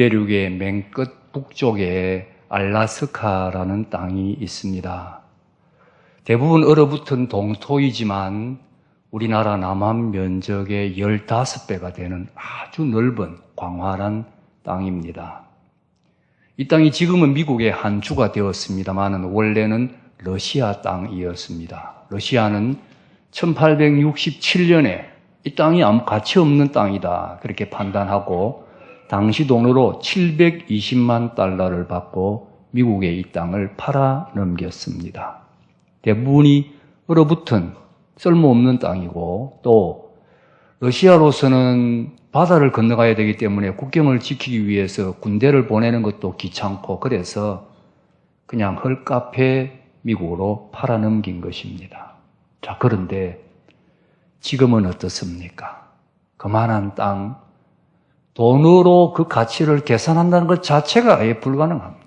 대륙의 맨 끝 북쪽에 알라스카라는 땅이 있습니다. 대부분 얼어붙은 동토이지만 우리나라 남한 면적의 15배가 되는 아주 넓은 광활한 땅입니다. 이 땅이 지금은 미국의 한 주가 되었습니다만 원래는 러시아 땅이었습니다. 러시아는 1867년에 이 땅이 아무 가치 없는 땅이다 그렇게 판단하고 당시 돈으로 720만 달러를 받고 미국에 이 땅을 팔아 넘겼습니다. 대부분이 얼어붙은 쓸모없는 땅이고 또 러시아로서는 바다를 건너가야 되기 때문에 국경을 지키기 위해서 군대를 보내는 것도 귀찮고 그래서 그냥 헐값에 미국으로 팔아 넘긴 것입니다. 자, 그런데 지금은 어떻습니까? 그만한 땅, 돈으로 그 가치를 계산한다는 것 자체가 아예 불가능합니다.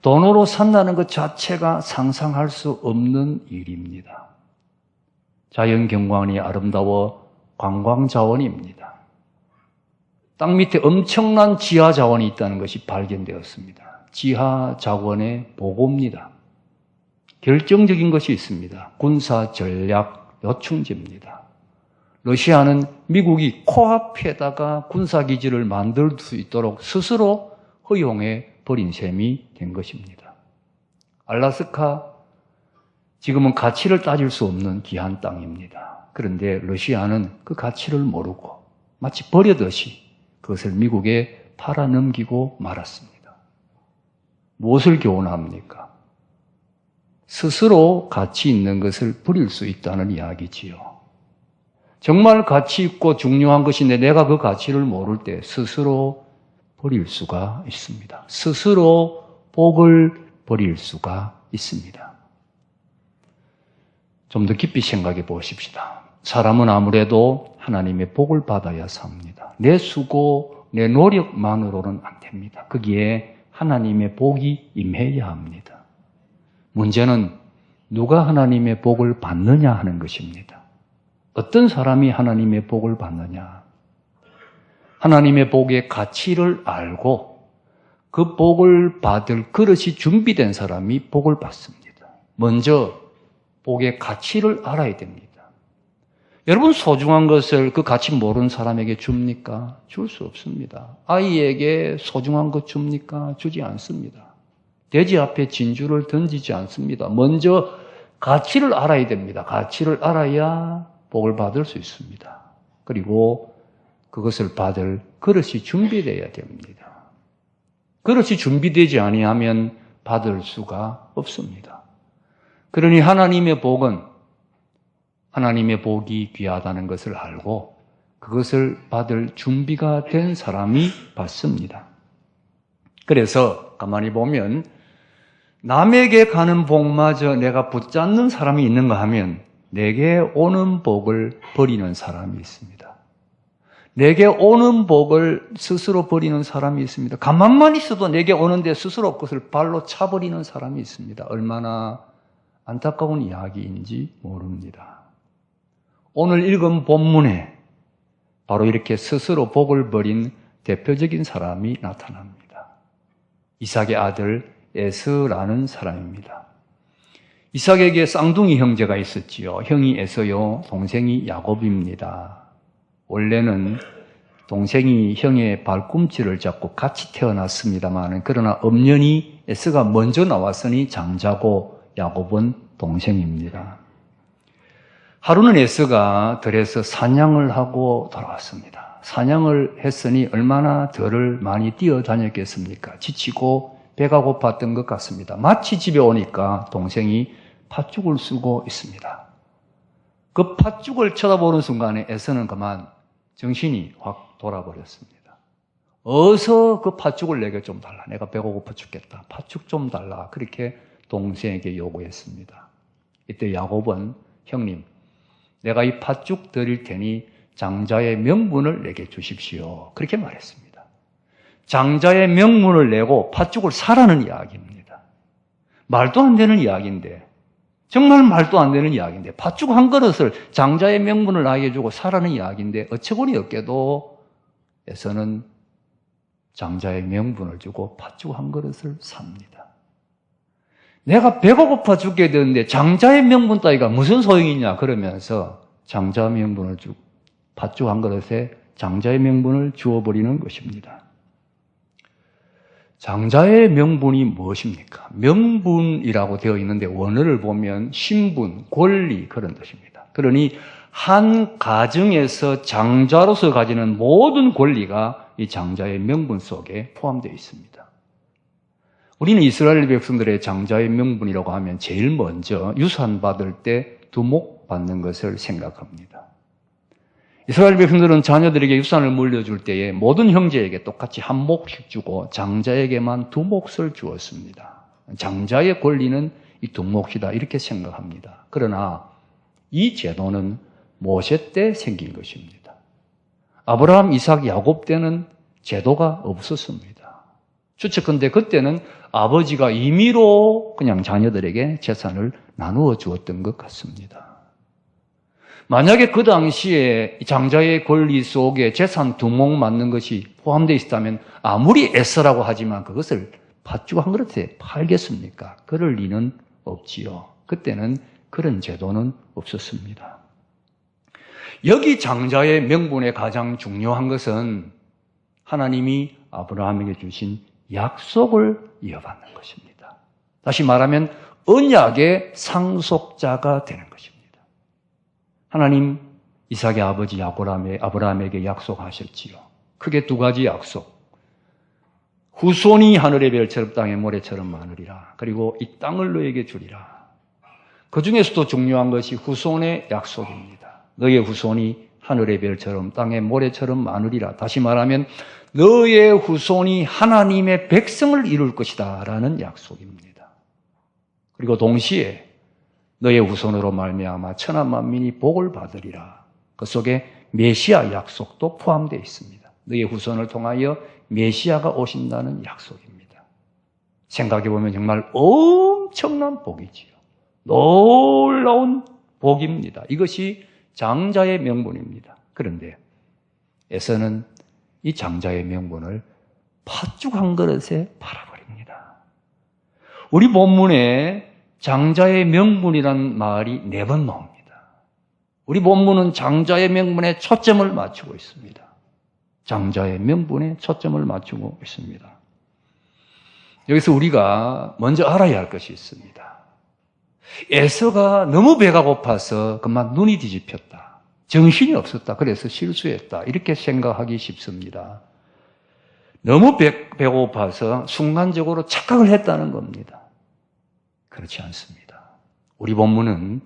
돈으로 산다는 것 자체가 상상할 수 없는 일입니다. 자연경관이 아름다워 관광자원입니다. 땅 밑에 엄청난 지하자원이 있다는 것이 발견되었습니다. 지하자원의 보고입니다. 결정적인 것이 있습니다. 군사전략 요충지입니다. 러시아는 미국이 코앞에다가 군사기지를 만들 수 있도록 스스로 허용해 버린 셈이 된 것입니다. 알라스카, 지금은 가치를 따질 수 없는 귀한 땅입니다. 그런데 러시아는 그 가치를 모르고 마치 버려듯이 그것을 미국에 팔아넘기고 말았습니다. 무엇을 교훈합니까? 스스로 가치 있는 것을 버릴 수 있다는 이야기지요. 정말 가치 있고 중요한 것인데 내가 그 가치를 모를 때 스스로 버릴 수가 있습니다. 스스로 복을 버릴 수가 있습니다. 좀 더 깊이 생각해 보십시다. 사람은 아무래도 하나님의 복을 받아야 삽니다. 내 수고, 내 노력만으로는 안 됩니다. 거기에 하나님의 복이 임해야 합니다. 문제는 누가 하나님의 복을 받느냐 하는 것입니다. 어떤 사람이 하나님의 복을 받느냐? 하나님의 복의 가치를 알고 그 복을 받을 그릇이 준비된 사람이 복을 받습니다. 먼저 복의 가치를 알아야 됩니다. 여러분, 소중한 것을 그 가치 모르는 사람에게 줍니까? 줄 수 없습니다. 아이에게 소중한 것 줍니까? 주지 않습니다. 돼지 앞에 진주를 던지지 않습니다. 먼저 가치를 알아야 됩니다. 가치를 알아야 복을 받을 수 있습니다. 그리고 그것을 받을 그릇이 준비되어야 됩니다. 그릇이 준비되지 아니하면 받을 수가 없습니다. 그러니 하나님의 복은 하나님의 복이 귀하다는 것을 알고 그것을 받을 준비가 된 사람이 받습니다. 그래서 가만히 보면 남에게 가는 복마저 내가 붙잡는 사람이 있는가 하면 내게 오는 복을 버리는 사람이 있습니다. 내게 오는 복을 스스로 버리는 사람이 있습니다. 가만만 있어도 내게 오는데 스스로 그것을 발로 차버리는 사람이 있습니다. 얼마나 안타까운 이야기인지 모릅니다. 오늘 읽은 본문에 바로 이렇게 스스로 복을 버린 대표적인 사람이 나타납니다. 이삭의 아들 에서라는 사람입니다. 이삭에게 쌍둥이 형제가 있었지요. 형이 에서요, 동생이 야곱입니다. 원래는 동생이 형의 발꿈치를 잡고 같이 태어났습니다만 그러나 엄연히 에서가 먼저 나왔으니 장자고 야곱은 동생입니다. 하루는 에서가 들에서 사냥을 하고 돌아왔습니다. 사냥을 했으니 얼마나 덜을 많이 뛰어다녔겠습니까? 지치고 배가 고팠던 것 같습니다. 마치 집에 오니까 동생이 팥죽을 쓰고 있습니다. 그 팥죽을 쳐다보는 순간에 에서는 그만 정신이 확 돌아버렸습니다. 어서 그 팥죽을 내게 좀 달라. 내가 배가 고파 죽겠다. 팥죽 좀 달라. 그렇게 동생에게 요구했습니다. 이때 야곱은 형님, 내가 이 팥죽 드릴 테니 장자의 명분을 내게 주십시오. 그렇게 말했습니다. 장자의 명분을 내고 팥죽을 사라는 이야기입니다. 말도 안 되는 이야기인데, 정말 말도 안 되는 이야기인데, 팥죽 한 그릇을 장자의 명분을 나에게 주고 사라는 이야기인데, 어처구니 없게도 에서는 장자의 명분을 주고 팥죽 한 그릇을 삽니다. 내가 배가 고파 죽게 되는데 장자의 명분 따위가 무슨 소용이냐 그러면서 장자 명분을 주고 팥죽 한 그릇에 장자의 명분을 주어버리는 것입니다. 장자의 명분이 무엇입니까? 명분이라고 되어 있는데 원어를 보면 신분, 권리 그런 뜻입니다. 그러니 한 가정에서 장자로서 가지는 모든 권리가 이 장자의 명분 속에 포함되어 있습니다. 우리는 이스라엘 백성들의 장자의 명분이라고 하면 제일 먼저 유산 받을 때 두목 받는 것을 생각합니다. 이스라엘 백성들은 자녀들에게 유산을 물려줄 때에 모든 형제에게 똑같이 한 몫씩 주고 장자에게만 두 몫을 주었습니다. 장자의 권리는 이 두 몫이다 이렇게 생각합니다. 그러나 이 제도는 모세 때 생긴 것입니다. 아브라함, 이삭, 야곱 때는 제도가 없었습니다. 추측컨대 그때는 아버지가 임의로 그냥 자녀들에게 재산을 나누어 주었던 것 같습니다. 만약에 그 당시에 장자의 권리 속에 재산 두목 맞는 것이 포함되어 있다면 아무리 애써라고 하지만 그것을 팥죽 한 그릇에 팔겠습니까? 그럴 리는 없지요. 그때는 그런 제도는 없었습니다. 여기 장자의 명분에 가장 중요한 것은 하나님이 아브라함에게 주신 약속을 이어받는 것입니다. 다시 말하면 언약의 상속자가 되는 것입니다. 하나님 이삭의 아버지 아브라함에게 약속하셨지요. 크게 두 가지 약속. 후손이 하늘의 별처럼 땅의 모래처럼 많으리라. 그리고 이 땅을 너에게 주리라. 그 중에서도 중요한 것이 후손의 약속입니다. 너의 후손이 하늘의 별처럼 땅의 모래처럼 많으리라. 다시 말하면 너의 후손이 하나님의 백성을 이룰 것이다 라는 약속입니다. 그리고 동시에 너의 후손으로 말미암아 천하 만민이 복을 받으리라. 그 속에 메시아 약속도 포함되어 있습니다. 너의 후손을 통하여 메시아가 오신다는 약속입니다. 생각해보면 정말 엄청난 복이지요. 놀라운 복입니다. 이것이 장자의 명분입니다. 그런데 에서는 이 장자의 명분을 팥죽 한 그릇에 팔아버립니다. 우리 본문에 장자의 명분이라는 말이 4번 나옵니다. 우리 본문은 장자의 명분에 초점을 맞추고 있습니다. 장자의 명분에 초점을 맞추고 있습니다. 여기서 우리가 먼저 알아야 할 것이 있습니다. 에서가 너무 배가 고파서 그만 눈이 뒤집혔다. 정신이 없었다. 그래서 실수했다. 이렇게 생각하기 쉽습니다. 너무 배고파서 순간적으로 착각을 했다는 겁니다. 그렇지 않습니다. 우리 본문은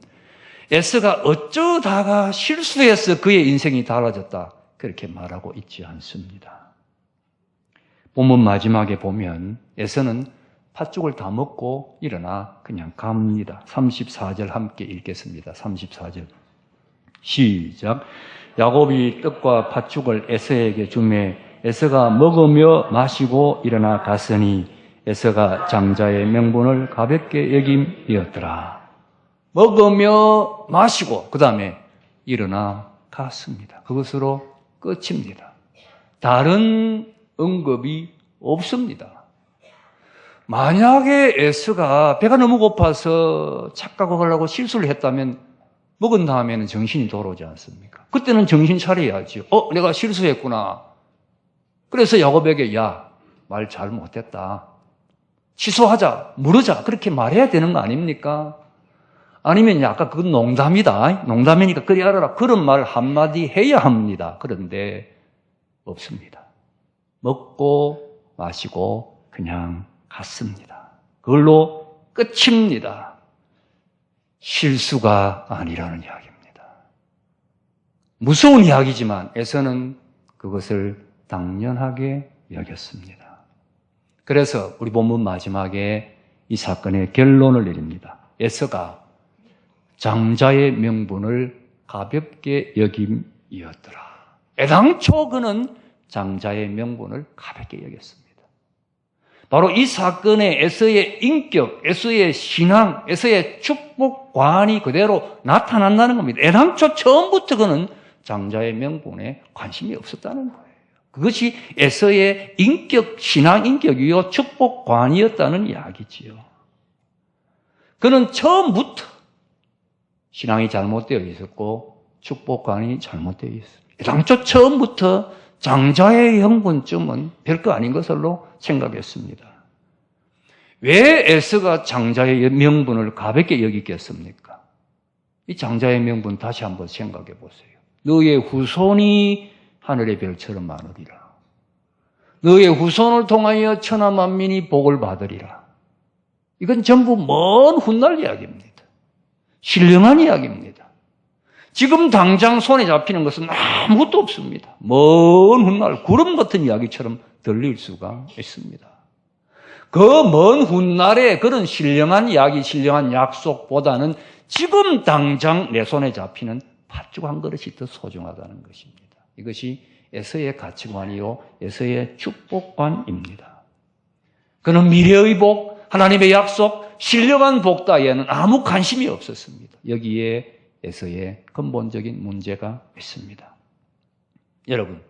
에서가 어쩌다가 실수해서 그의 인생이 달라졌다. 그렇게 말하고 있지 않습니다. 본문 마지막에 보면 에서는 팥죽을 다 먹고 일어나 그냥 갑니다. 34절 함께 읽겠습니다. 34절 시작. 야곱이 떡과 팥죽을 에서에게 주매 에서가 먹으며 마시고 일어나 갔으니 에서가 장자의 명분을 가볍게 여김이었더라. 먹으며 마시고 그 다음에 일어나 갔습니다. 그것으로 끝입니다. 다른 언급이 없습니다. 만약에 에서가 배가 너무 고파서 착각을 하려고 실수를 했다면 먹은 다음에는 정신이 돌아오지 않습니까? 그때는 정신 차려야지. 내가 실수했구나. 그래서 야곱에게 말 잘 못했다. 취소하자, 물으자 그렇게 말해야 되는 거 아닙니까? 아니면 아까 그건 농담이다. 농담이니까 그리 알아라. 그런 말 한마디 해야 합니다. 그런데 없습니다. 먹고 마시고 그냥 갔습니다. 그걸로 끝입니다. 실수가 아니라는 이야기입니다. 무서운 이야기지만 에서는 그것을 당연하게 여겼습니다. 그래서 우리 본문 마지막에 이 사건의 결론을 내립니다. 에서가 장자의 명분을 가볍게 여김이었더라. 애당초 그는 장자의 명분을 가볍게 여겼습니다. 바로 이 사건에 에서의 인격, 에서의 신앙, 에서의 축복관이 그대로 나타난다는 겁니다. 애당초 처음부터 그는 장자의 명분에 관심이 없었다는 거예요. 그것이 에서의 인격, 신앙 인격이요 축복관이었다는 이야기지요. 그는 처음부터 신앙이 잘못되어 있었고 축복관이 잘못되어 있었습니다. 당초 처음부터 장자의 형분쯤은 별거 아닌 것으로 생각했습니다. 왜 에서가 장자의 명분을 가볍게 여기겠습니까? 이 장자의 명분 다시 한번 생각해 보세요. 너의 후손이 하늘의 별처럼 많으리라. 너의 후손을 통하여 천하 만민이 복을 받으리라. 이건 전부 먼 훗날 이야기입니다. 신령한 이야기입니다. 지금 당장 손에 잡히는 것은 아무것도 없습니다. 먼 훗날 구름 같은 이야기처럼 들릴 수가 있습니다. 그 먼 훗날에 그런 신령한 이야기, 신령한 약속보다는 지금 당장 내 손에 잡히는 팥죽 한 그릇이 더 소중하다는 것입니다. 이것이 에서의 가치관이요, 에서의 축복관입니다. 그는 미래의 복, 하나님의 약속, 신령한 복 따위에는 아무 관심이 없었습니다. 여기에 에서의 근본적인 문제가 있습니다. 여러분,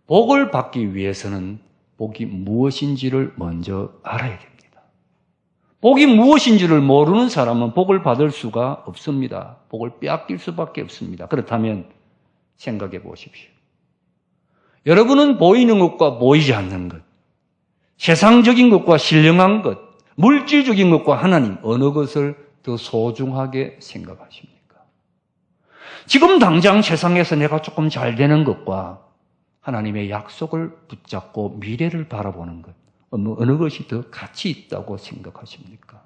복을 받기 위해서는 복이 무엇인지를 먼저 알아야 됩니다. 복이 무엇인지를 모르는 사람은 복을 받을 수가 없습니다. 복을 빼앗길 수밖에 없습니다. 그렇다면 생각해 보십시오. 여러분은 보이는 것과 보이지 않는 것, 세상적인 것과 신령한 것, 물질적인 것과 하나님, 어느 것을 더 소중하게 생각하십니까? 지금 당장 세상에서 내가 조금 잘 되는 것과 하나님의 약속을 붙잡고 미래를 바라보는 것, 어느 것이 더 가치 있다고 생각하십니까?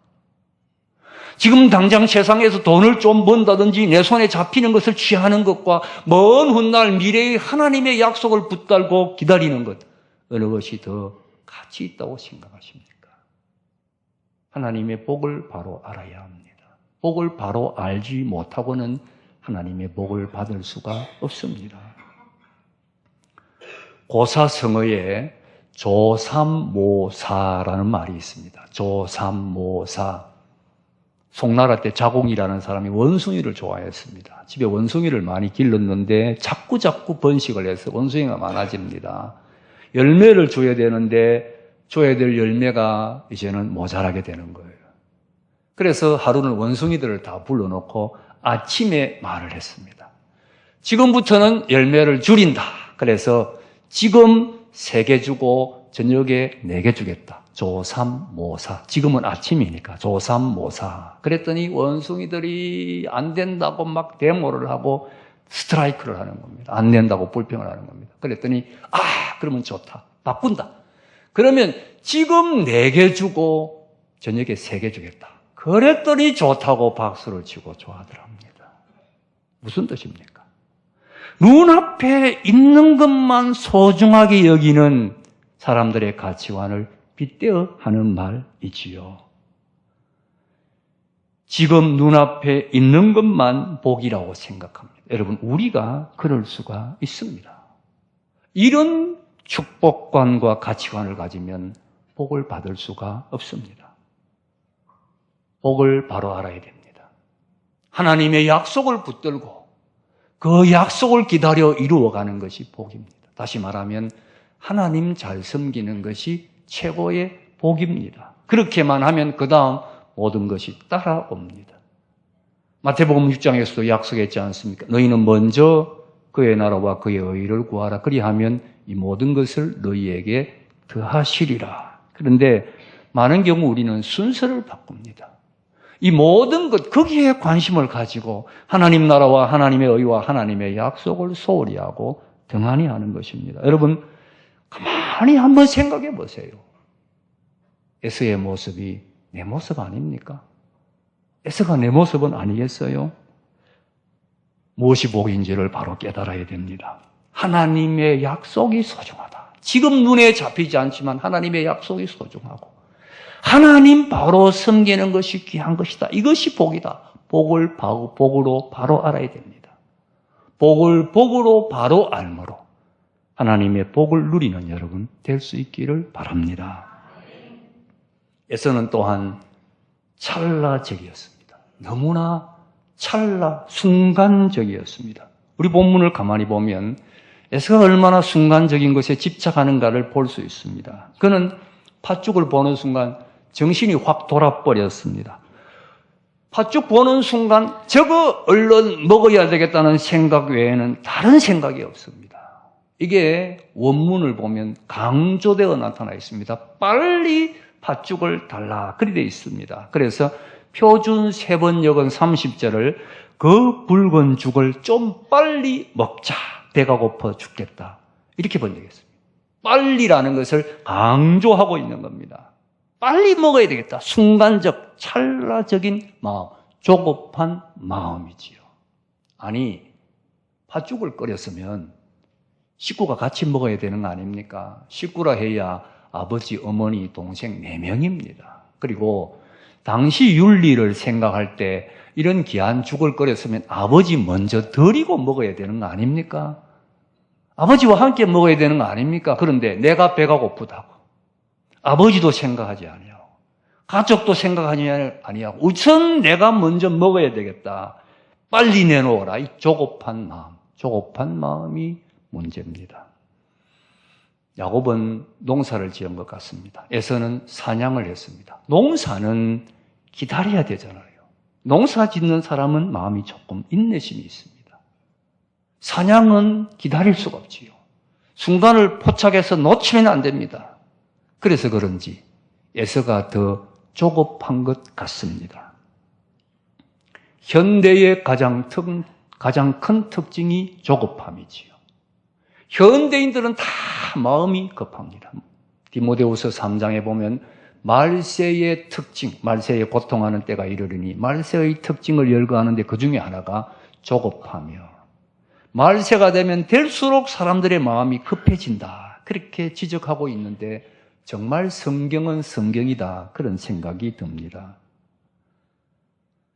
지금 당장 세상에서 돈을 좀 번다든지 내 손에 잡히는 것을 취하는 것과 먼 훗날 미래의 하나님의 약속을 붙들고 기다리는 것, 어느 것이 더 가치 있다고 생각하십니까? 하나님의 복을 바로 알아야 합니다. 복을 바로 알지 못하고는 하나님의 복을 받을 수가 없습니다. 고사성어에 조삼모사라는 말이 있습니다. 조삼모사. 송나라 때 자공이라는 사람이 원숭이를 좋아했습니다. 집에 원숭이를 많이 길렀는데 자꾸 번식을 해서 원숭이가 많아집니다. 열매를 줘야 되는데 줘야 될 열매가 이제는 모자라게 되는 거예요. 그래서 하루는 원숭이들을 다 불러놓고 아침에 말을 했습니다. 지금부터는 열매를 줄인다. 그래서 지금 3개 주고 저녁에 4개 주겠다. 조삼모사. 지금은 아침이니까 조삼모사. 그랬더니 원숭이들이 안 된다고 막 데모를 하고 스트라이크를 하는 겁니다. 안 된다고 불평을 하는 겁니다. 그랬더니 그러면 좋다. 바꾼다. 그러면 지금 4개 주고 저녁에 3개 주겠다. 그랬더니 좋다고 박수를 치고 좋아하더랍니다. 무슨 뜻입니까? 눈앞에 있는 것만 소중하게 여기는 사람들의 가치관을 빗대어 하는 말이지요. 지금 눈앞에 있는 것만 복이라고 생각합니다. 여러분, 우리가 그럴 수가 있습니다. 이런 축복관과 가치관을 가지면 복을 받을 수가 없습니다. 복을 바로 알아야 됩니다. 하나님의 약속을 붙들고 그 약속을 기다려 이루어가는 것이 복입니다. 다시 말하면 하나님 잘 섬기는 것이 최고의 복입니다. 그렇게만 하면 그 다음 모든 것이 따라옵니다. 마태복음 6장에서도 약속했지 않습니까? 너희는 먼저 그의 나라와 그의 의를 구하라. 그리하면 이 모든 것을 너희에게 더하시리라. 그런데 많은 경우 우리는 순서를 바꿉니다. 이 모든 것, 거기에 관심을 가지고 하나님 나라와 하나님의 의와 하나님의 약속을 소홀히 하고 등한히 하는 것입니다. 여러분, 가만히 한번 생각해 보세요. 에서의 모습이 내 모습 아닙니까? 에서가 내 모습은 아니겠어요? 무엇이 복인지를 바로 깨달아야 됩니다. 하나님의 약속이 소중하다. 지금 눈에 잡히지 않지만 하나님의 약속이 소중하고 하나님 바로 섬기는 것이 귀한 것이다. 이것이 복이다. 복을 복으로 바로 알아야 됩니다. 복을 복으로 바로 알므로 하나님의 복을 누리는 여러분 될 수 있기를 바랍니다. 에서는 또한 찰나적이었습니다. 너무나 순간적이었습니다. 우리 본문을 가만히 보면 에서가 얼마나 순간적인 것에 집착하는가를 볼 수 있습니다. 그는 팥죽을 보는 순간 정신이 확 돌아버렸습니다. 팥죽 보는 순간 저거 얼른 먹어야 되겠다는 생각 외에는 다른 생각이 없습니다. 이게 원문을 보면 강조되어 나타나 있습니다. 빨리 팥죽을 달라 그리 되어 있습니다. 그래서 표준 세번역은 30절을 그 붉은 죽을 좀 빨리 먹자. 배가 고파 죽겠다. 이렇게 번역했습니다. 빨리라는 것을 강조하고 있는 겁니다. 빨리 먹어야 되겠다. 순간적, 찰나적인 마음, 조급한 마음이지요. 아니, 팥죽을 끓였으면 식구가 같이 먹어야 되는 거 아닙니까? 식구라 해야 아버지, 어머니, 동생 4명입니다. 그리고 당시 윤리를 생각할 때 이런 귀한 죽을 끓였으면 아버지 먼저 드리고 먹어야 되는 거 아닙니까? 아버지와 함께 먹어야 되는 거 아닙니까? 그런데 내가 배가 고프다고 아버지도 생각하지 아니하고 가족도 생각하지 아니하고 우선 내가 먼저 먹어야 되겠다. 빨리 내놓으라. 이 조급한 마음이 문제입니다. 야곱은 농사를 지은 것 같습니다. 에서는 사냥을 했습니다. 농사는 기다려야 되잖아요. 농사 짓는 사람은 마음이 조금 인내심이 있습니다. 사냥은 기다릴 수가 없지요. 순간을 포착해서 놓치면 안 됩니다. 그래서 그런지 에서가 더 조급한 것 같습니다. 현대의 가장 큰 특징이 조급함이지요. 현대인들은 다 마음이 급합니다. 디모데후서 3장에 보면 말세의 특징, 말세에 고통하는 때가 이르르니 말세의 특징을 열거하는데 그 중에 하나가 조급하며 말세가 되면 될수록 사람들의 마음이 급해진다. 그렇게 지적하고 있는데 정말 성경은 성경이다. 그런 생각이 듭니다.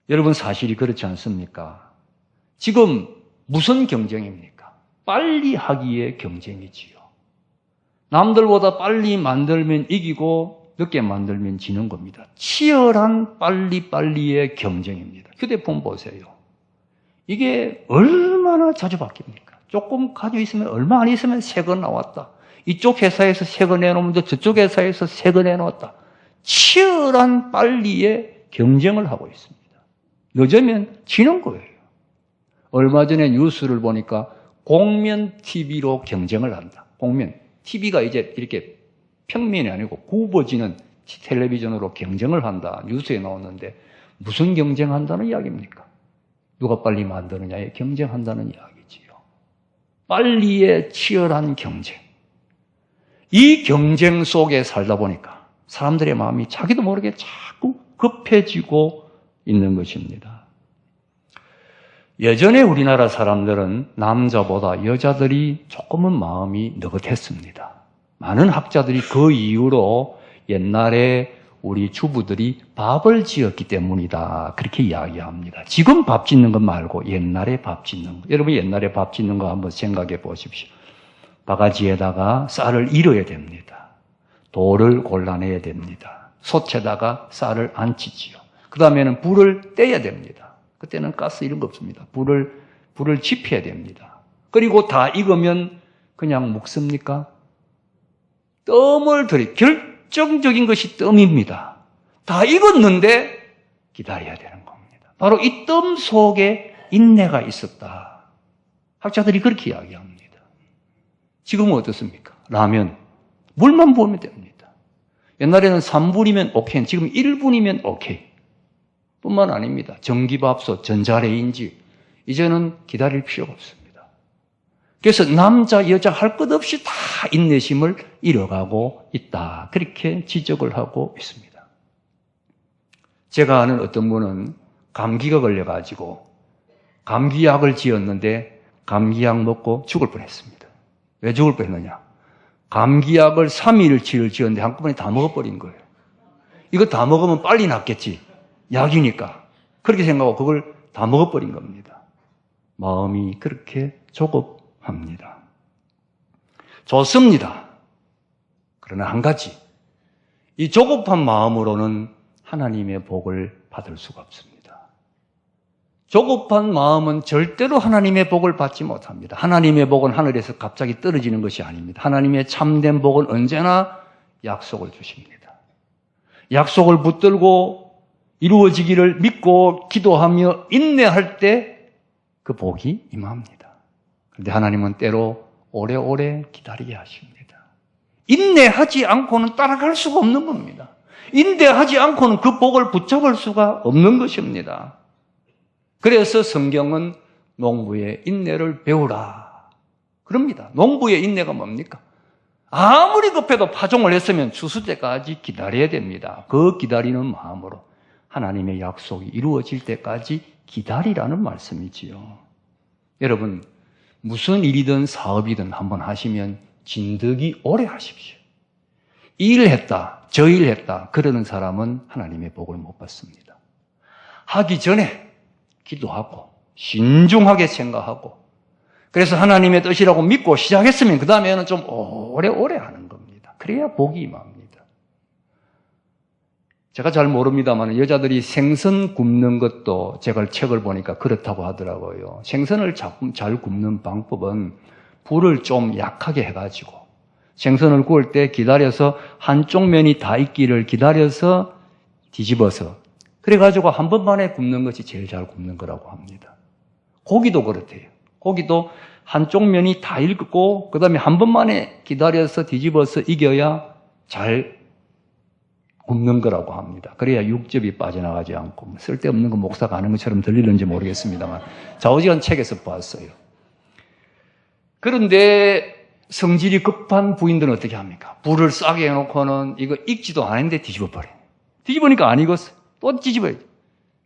여러분 사실이 그렇지 않습니까? 지금 무슨 경쟁입니까? 빨리 하기의 경쟁이지요. 남들보다 빨리 만들면 이기고 늦게 만들면 지는 겁니다. 치열한 빨리의 경쟁입니다. 휴대폰 보세요. 이게 얼마나 자주 바뀝니까? 조금 가지고 있으면 얼마 안 있으면 새 거 나왔다. 이쪽 회사에서 새 거 내놓으면 저쪽 회사에서 새 거 내놓았다. 치열한 빨리의 경쟁을 하고 있습니다. 늦으면 지는 거예요. 얼마 전에 뉴스를 보니까 공면 TV로 경쟁을 한다. 공면. TV가 이제 이렇게 평면이 아니고 굽어지는 텔레비전으로 경쟁을 한다. 뉴스에 나왔는데 무슨 경쟁한다는 이야기입니까? 누가 빨리 만드느냐에 경쟁한다는 이야기지요. 빨리의 치열한 경쟁. 이 경쟁 속에 살다 보니까 사람들의 마음이 자기도 모르게 자꾸 급해지고 있는 것입니다. 예전에 우리나라 사람들은 남자보다 여자들이 조금은 마음이 느긋했습니다. 많은 학자들이 그 이후로 옛날에 우리 주부들이 밥을 지었기 때문이다. 그렇게 이야기합니다. 지금 밥 짓는 것 말고 옛날에 밥 짓는 것. 여러분 옛날에 밥 짓는 거 한번 생각해 보십시오. 바가지에다가 쌀을 잃어야 됩니다. 돌을 골라내야 됩니다. 솥에다가 쌀을 안치지요. 그 다음에는 불을 떼야 됩니다. 그때는 가스 이런 거 없습니다. 불을 지펴야 됩니다. 그리고 다 익으면 그냥 먹습니까? 뜸을 결정적인 것이 뜸입니다. 다 익었는데 기다려야 되는 겁니다. 바로 이 뜸 속에 인내가 있었다. 학자들이 그렇게 이야기합니다. 지금은 어떻습니까? 라면, 물만 부으면 됩니다. 옛날에는 3분이면 오케이, 지금 1분이면 오케이. 뿐만 아닙니다. 전기밥솥, 전자레인지, 이제는 기다릴 필요가 없습니다. 그래서 남자, 여자 할 것 없이 다 인내심을 잃어가고 있다. 그렇게 지적을 하고 있습니다. 제가 아는 어떤 분은 감기가 걸려가지고 감기약을 지었는데 감기약 먹고 죽을 뻔했습니다. 왜 죽을 뻔했느냐? 감기약을 3일치를 지었는데 한꺼번에 다 먹어버린 거예요. 이거 다 먹으면 빨리 낫겠지. 약이니까. 그렇게 생각하고 그걸 다 먹어버린 겁니다. 마음이 그렇게 조급합니다. 좋습니다. 그러나 한 가지. 이 조급한 마음으로는 하나님의 복을 받을 수가 없습니다. 조급한 마음은 절대로 하나님의 복을 받지 못합니다. 하나님의 복은 하늘에서 갑자기 떨어지는 것이 아닙니다. 하나님의 참된 복은 언제나 약속을 주십니다. 약속을 붙들고 이루어지기를 믿고 기도하며 인내할 때 그 복이 임합니다. 그런데 하나님은 때로 오래오래 기다리게 하십니다. 인내하지 않고는 따라갈 수가 없는 겁니다. 인내하지 않고는 그 복을 붙잡을 수가 없는 것입니다. 그래서 성경은 농부의 인내를 배우라 그럽니다. 농부의 인내가 뭡니까? 아무리 급해도 파종을 했으면 추수 때까지 기다려야 됩니다. 그 기다리는 마음으로 하나님의 약속이 이루어질 때까지 기다리라는 말씀이지요. 여러분, 무슨 일이든 사업이든 한번 하시면 진득이 오래 하십시오. 이 일 했다, 저 일 했다 그러는 사람은 하나님의 복을 못 받습니다. 하기 전에 기도하고 신중하게 생각하고 그래서 하나님의 뜻이라고 믿고 시작했으면 그 다음에는 좀 오래오래 하는 겁니다. 그래야 복이 임합니다. 제가 잘 모릅니다만 여자들이 생선 굽는 것도 제가 책을 보니까 그렇다고 하더라고요. 생선을 잘 굽는 방법은 불을 좀 약하게 해가지고 생선을 구울 때 기다려서 한쪽 면이 다 익기를 기다려서 뒤집어서 그래가지고 한 번만에 굽는 것이 제일 잘 굽는 거라고 합니다. 고기도 그렇대요. 고기도 한쪽 면이 다 익고 그 다음에 한 번만에 기다려서 뒤집어서 익어야 잘 굽는 거라고 합니다. 그래야 육즙이 빠져나가지 않고 쓸데없는 거 목사가 하는 것처럼 들리는지 모르겠습니다만 좌우지간 책에서 봤어요. 그런데 성질이 급한 부인들은 어떻게 합니까? 불을 싸게 해놓고는 이거 익지도 않은데 뒤집어버려요. 뒤집으니까 안 익었어. 또 뒤집어야지.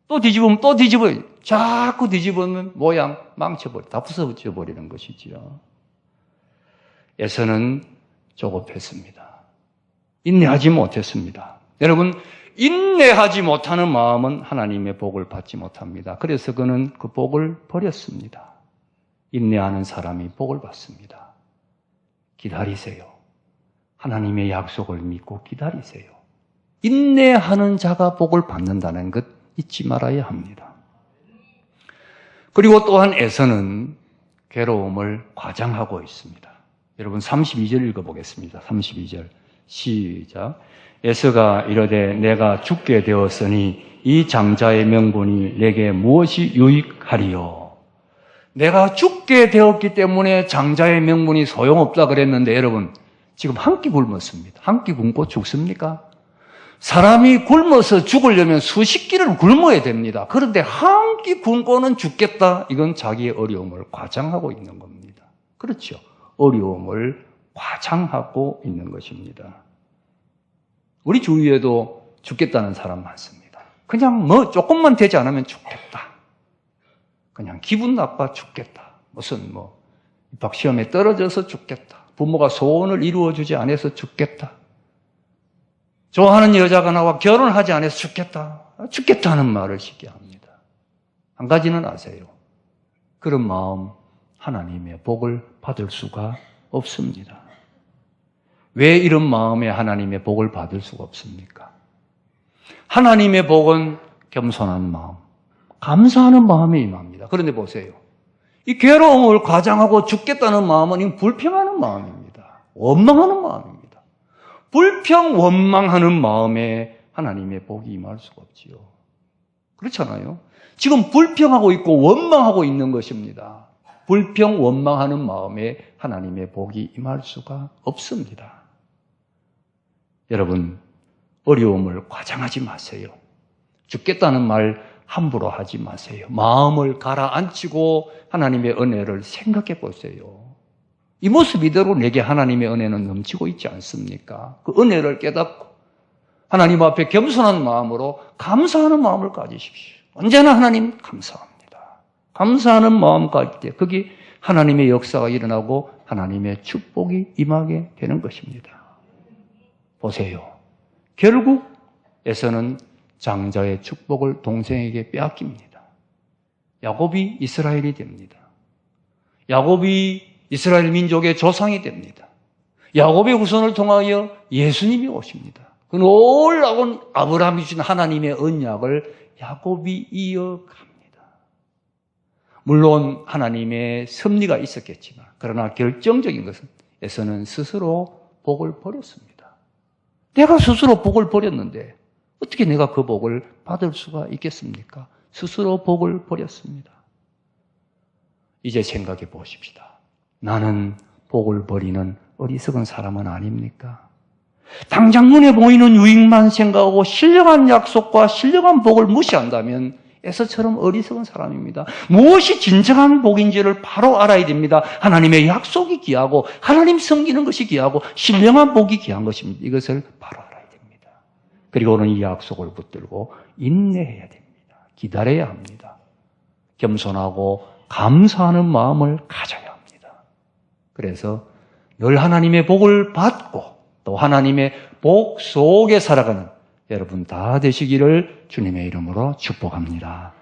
또 뒤집으면 또 뒤집어야지. 자꾸 뒤집으면 모양 망쳐버려. 다 부서져버리는 것이지요. 에서는 조급했습니다. 인내하지 못했습니다. 여러분, 인내하지 못하는 마음은 하나님의 복을 받지 못합니다. 그래서 그는 그 복을 버렸습니다. 인내하는 사람이 복을 받습니다. 기다리세요. 하나님의 약속을 믿고 기다리세요. 인내하는 자가 복을 받는다는 것 잊지 말아야 합니다. 그리고 또한 에서는 괴로움을 과장하고 있습니다. 여러분 32절 읽어보겠습니다. 32절 시작. 에서가 이르되 내가 죽게 되었으니 이 장자의 명분이 내게 무엇이 유익하리요. 내가 죽게 되었기 때문에 장자의 명분이 소용없다 그랬는데 여러분 지금 한 끼 굶었습니다. 한 끼 굶고 죽습니까? 사람이 굶어서 죽으려면 수십 끼를 굶어야 됩니다. 그런데 한 끼 굶고는 죽겠다. 이건 자기의 어려움을 과장하고 있는 겁니다. 그렇죠. 어려움을 과장하고 있는 것입니다. 우리 주위에도 죽겠다는 사람 많습니다. 그냥 조금만 되지 않으면 죽겠다. 그냥 기분 나빠 죽겠다. 무슨 입학시험에 떨어져서 죽겠다. 부모가 소원을 이루어주지 않아서 죽겠다. 좋아하는 여자가 나와 결혼하지 않아서 죽겠다. 죽겠다는 말을 쉽게 합니다. 한 가지는 아세요. 그런 마음 하나님의 복을 받을 수가 없습니다. 왜 이런 마음에 하나님의 복을 받을 수가 없습니까? 하나님의 복은 겸손한 마음, 감사하는 마음에 임합니다. 그런데 보세요. 이 괴로움을 과장하고 죽겠다는 마음은 이 불평하는 마음입니다. 원망하는 마음입니다. 불평, 원망하는 마음에 하나님의 복이 임할 수가 없지요. 그렇잖아요. 지금 불평하고 있고 원망하고 있는 것입니다. 불평, 원망하는 마음에 하나님의 복이 임할 수가 없습니다. 여러분, 어려움을 과장하지 마세요. 죽겠다는 말 함부로 하지 마세요. 마음을 가라앉히고 하나님의 은혜를 생각해 보세요. 이 모습 이대로 내게 하나님의 은혜는 넘치고 있지 않습니까? 그 은혜를 깨닫고 하나님 앞에 겸손한 마음으로 감사하는 마음을 가지십시오. 언제나 하나님 감사합니다. 감사하는 마음 가질 때 거기 하나님의 역사가 일어나고 하나님의 축복이 임하게 되는 것입니다. 보세요. 결국 에서는 장자의 축복을 동생에게 빼앗깁니다. 야곱이 이스라엘이 됩니다. 야곱이 이스라엘 민족의 조상이 됩니다. 야곱의 후손을 통하여 예수님이 오십니다. 그 놀라운 아브라함이 주신 하나님의 언약을 야곱이 이어갑니다. 물론 하나님의 섭리가 있었겠지만 그러나 결정적인 것은 에서는 스스로 복을 버렸습니다. 내가 스스로 복을 버렸는데 어떻게 내가 그 복을 받을 수가 있겠습니까? 스스로 복을 버렸습니다. 이제 생각해 보십시다. 나는 복을 버리는 어리석은 사람은 아닙니까? 당장 눈에 보이는 유익만 생각하고 신령한 약속과 신령한 복을 무시한다면 에서처럼 어리석은 사람입니다. 무엇이 진정한 복인지를 바로 알아야 됩니다. 하나님의 약속이 귀하고 하나님 섬기는 것이 귀하고 신령한 복이 귀한 것입니다. 이것을 바로 알아야 됩니다. 그리고는 이 약속을 붙들고 인내해야 됩니다. 기다려야 합니다. 겸손하고 감사하는 마음을 가져야 합니다. 그래서 늘 하나님의 복을 받고 또 하나님의 복 속에 살아가는 여러분 다 되시기를 주님의 이름으로 축복합니다.